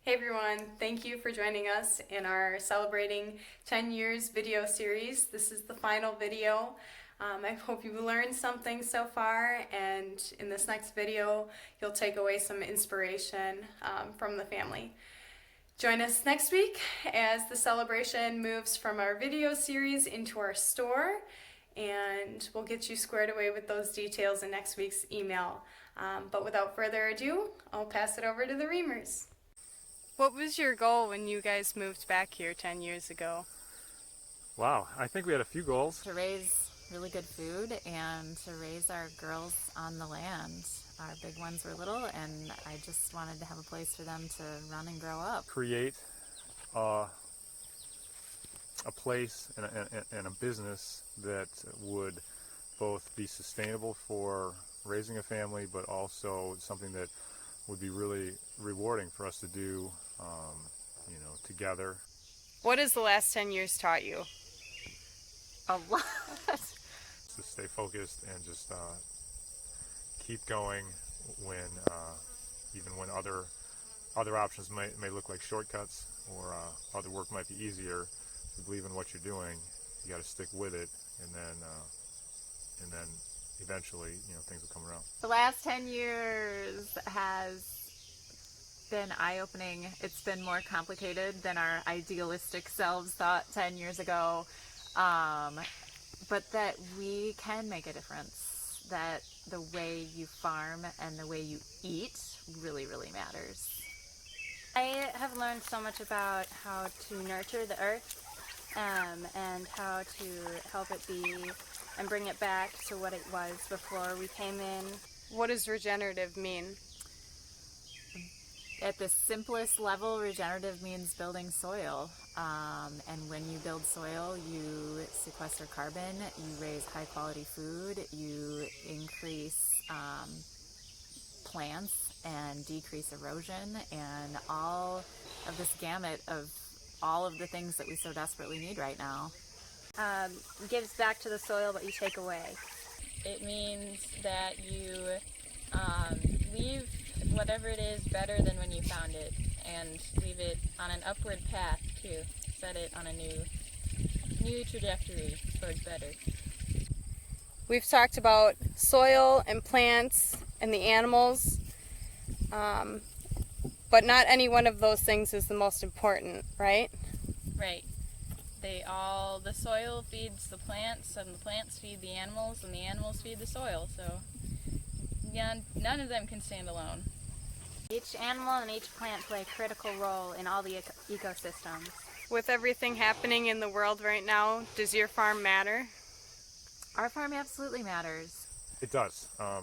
Hey everyone, thank you for joining us in our celebrating 10 years video series. This is the final video. I hope you've learned something so far, and in this next video you'll take away some inspiration from the family. Join us next week as the celebration moves from our video series into our store, and we'll get you squared away with those details in next week's email. But without further ado, I'll pass it over to the Reamers. What was your goal when you guys moved back here 10 years ago? Wow, I think we had a few goals. To raise really good food and to raise our girls on the land. Our big ones were little, and I just wanted to have a place for them to run and grow up. Create a place and a business that would both be sustainable for raising a family, but also something that would be really rewarding for us to do, together. What has the last 10 years taught you? A lot. To stay focused and just keep going when even when other options may look like shortcuts, or other work might be easier. If you believe in what you're doing, you got to stick with it, and then eventually, things will come around. The last 10 years has been eye-opening. It's been more complicated than our idealistic selves thought 10 years ago, but that we can make a difference, that the way you farm and the way you eat really, really matters. I have learned so much about how to nurture the earth and how to help it be and bring it back to what it was before we came in. What does regenerative mean? At the simplest level, regenerative means building soil. And when you build soil, you sequester carbon, you raise high quality food, you increase plants and decrease erosion, and all of this gamut of all of the things that we so desperately need right now. Gives back to the soil what you take away. It means that you leave whatever it is better than when you found it, and leave it on an upward path too. Set it on a new trajectory towards better. We've talked about soil and plants and the animals, but not any one of those things is the most important, right? Right. The soil feeds the plants, and the plants feed the animals, and the animals feed the soil. So, yeah, none of them can stand alone. Each animal and each plant play a critical role in all the ecosystems. With everything happening in the world right now, does your farm matter? Our farm absolutely matters. It does. I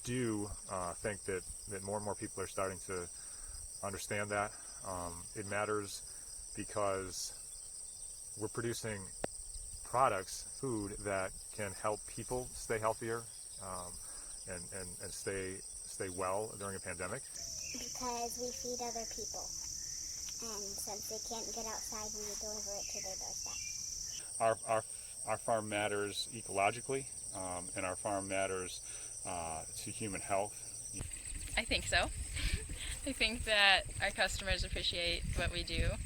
do think that more and more people are starting to understand that. It matters because we're producing products, food, that can help people stay healthier and stay well during a pandemic. Because we feed other people, and since they can't get outside, we deliver it to their doorstep. Our farm matters ecologically, and our farm matters to human health. I think so. I think that our customers appreciate what we do,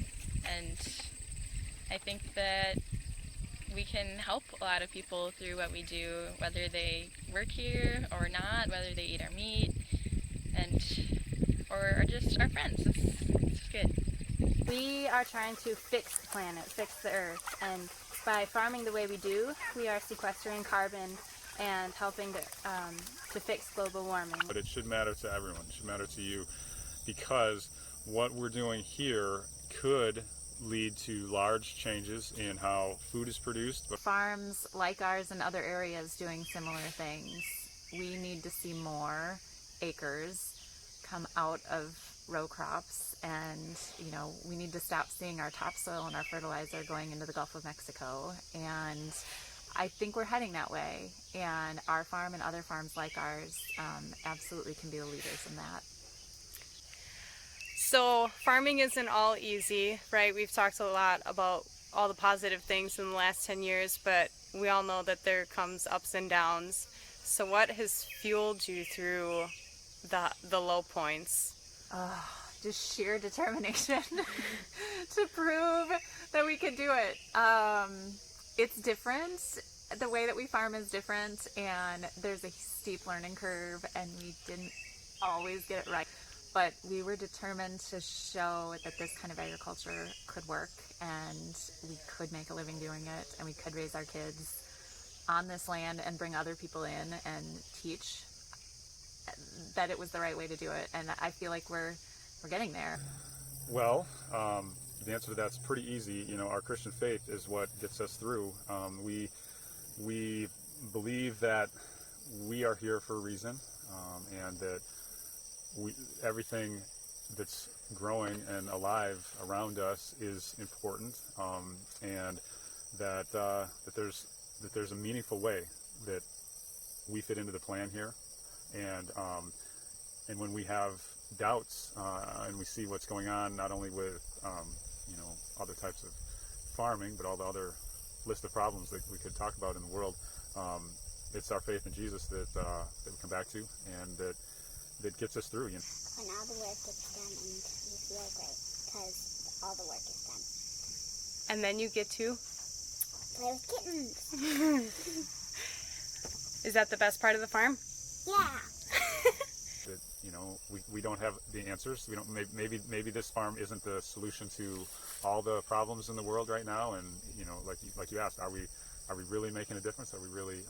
and I think that we can help a lot of people through what we do, whether they work here or not, whether they eat our meat, or are just our friends. It's good. We are trying to fix the planet, fix the earth, and by farming the way we do, we are sequestering carbon and helping to fix global warming. But it should matter to everyone. It should matter to you, because what we're doing here could lead to large changes in how food is produced. Farms like ours in other areas doing similar things. We need to see more acres come out of row crops, and we need to stop seeing our topsoil and our fertilizer going into the Gulf of Mexico, and I think we're heading that way, and our farm and other farms like ours absolutely can be the leaders in that. So farming isn't all easy, right? We've talked a lot about all the positive things in the last 10 years, but we all know that there comes ups and downs. So what has fueled you through the low points? Just sheer determination to prove that we could do it. It's different. The way that we farm is different, and there's a steep learning curve, and we didn't always get it right. But we were determined to show that this kind of agriculture could work, and we could make a living doing it, and we could raise our kids on this land and bring other people in and teach that it was the right way to do it. And I feel like we're getting there. Well, the answer to that's pretty easy. You know, our Christian faith is what gets us through. We believe that we are here for a reason, and that everything that's growing and alive around us is important, and that there's a meaningful way that we fit into the plan here, and when we have doubts and we see what's going on, not only with other types of farming, but all the other list of problems that we could talk about in the world, it's our faith in Jesus that we come back to, and that gets us through. You know? When all the work gets done and you feel great because all the work is done. And then you get to? Play with kittens. Is that the best part of the farm? Yeah. That, you know, we don't have the answers. We don't. Maybe this farm isn't the solution to all the problems in the world right now. And you know, like you asked, are we really making a difference? Are we really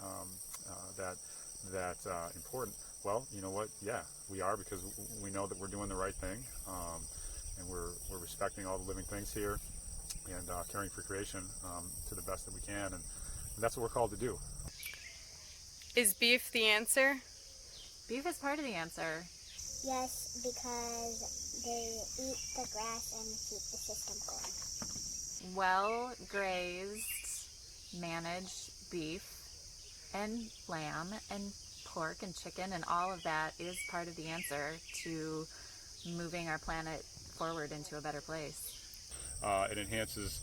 that important? Well, you know what? Yeah, we are, because we know that we're doing the right thing, and we're respecting all the living things here, and caring for creation to the best that we can, and that's what we're called to do. Is beef the answer? Beef is part of the answer. Yes, because they eat the grass and keep the system going. Well grazed, managed beef and lamb and pork and chicken and all of that is part of the answer to moving our planet forward into a better place. It enhances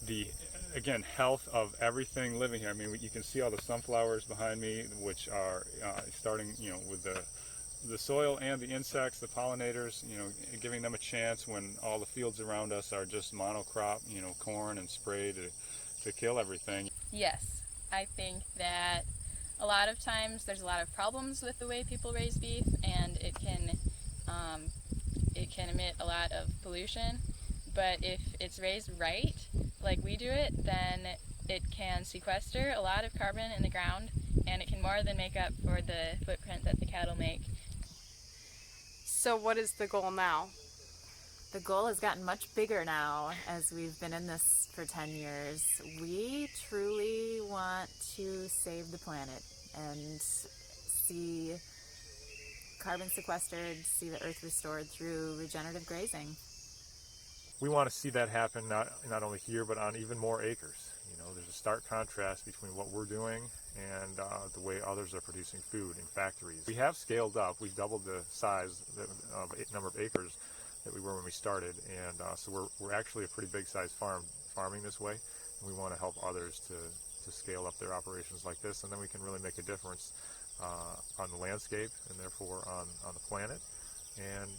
the, again, health of everything living here. I mean, you can see all the sunflowers behind me, which are starting, with the soil and the insects, the pollinators, giving them a chance when all the fields around us are just monocrop, corn and spray to kill everything. Yes, I think that a lot of times there's a lot of problems with the way people raise beef, and it can emit a lot of pollution. But if it's raised right, like we do it, then it can sequester a lot of carbon in the ground, and it can more than make up for the footprint that the cattle make. So what is the goal now? The goal has gotten much bigger now as we've been in this for 10 years. We truly want to save the planet and see carbon sequestered, see the earth restored through regenerative grazing. We want to see that happen not only here, but on even more acres. There's a stark contrast between what we're doing and the way others are producing food in factories. We have scaled up. We've doubled the size, number of acres that we were when we started, and so we're actually a pretty big size farming this way, and we want to help others to scale up their operations like this, and then we can really make a difference on the landscape and therefore on the planet, and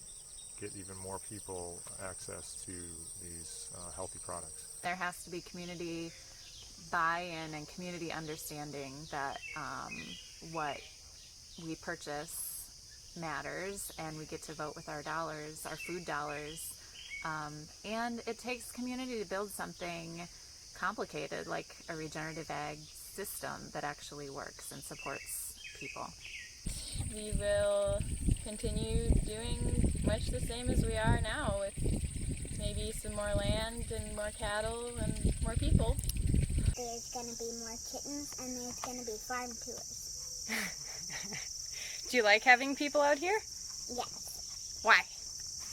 get even more people access to these healthy products. There has to be community buy-in and community understanding that what we purchase matters, and we get to vote with our dollars, our food dollars, and it takes community to build something complicated like a regenerative ag system that actually works and supports people. We will continue doing much the same as we are now, with maybe some more land and more cattle and more people. There's going to be more kittens, and there's going to be farm tours. Do you like having people out here? Yes, Why?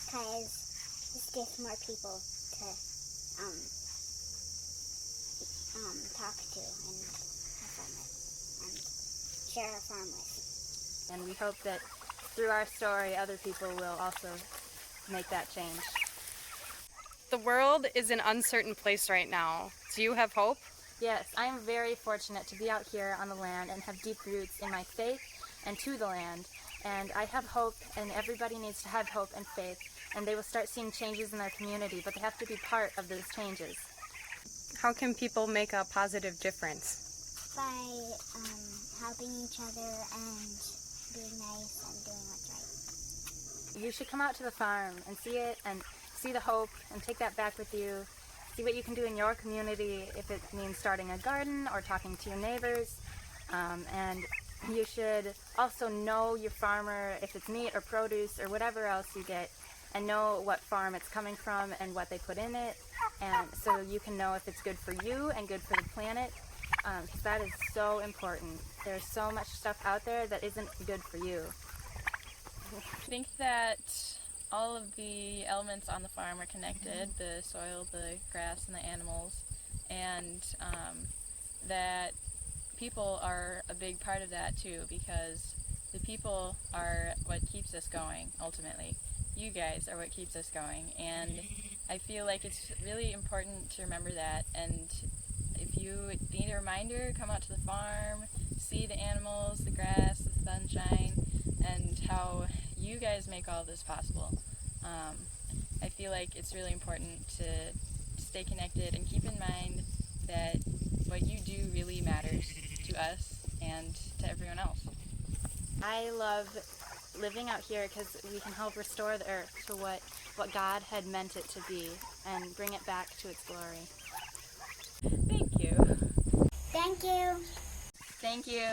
because this gives more people to talk to and have fun with and share our farm with. And we hope that through our story, other people will also make that change. The world is an uncertain place right now. Do you have hope? Yes, I am very fortunate to be out here on the land and have deep roots in my faith and to the land. And I have hope, and everybody needs to have hope and faith, and they will start seeing changes in their community, but they have to be part of those changes. How can people make a positive difference? By helping each other and being nice and doing what's right. You should come out to the farm and see it and see the hope and take that back with you. See what you can do in your community, if it means starting a garden or talking to your neighbors. And you should also know your farmer, if it's meat or produce or whatever else you get, and know what farm it's coming from and what they put in it, and so you can know if it's good for you and good for the planet, because that is so important. There's so much stuff out there that isn't good for you. I think that all of the elements on the farm are connected, the soil, the grass, and the animals, and that people are a big part of that too, because the people are what keeps us going, ultimately. You guys are what keeps us going, and I feel like it's really important to remember that. And if you need a reminder, come out to the farm, see the animals, the grass, the sunshine, and how you guys make all this possible. I feel like it's really important to stay connected and keep in mind that what you do really matters to us and to everyone else. I love living out here because we can help restore the earth to what God had meant it to be and bring it back to its glory. Thank you. Thank you. Thank you.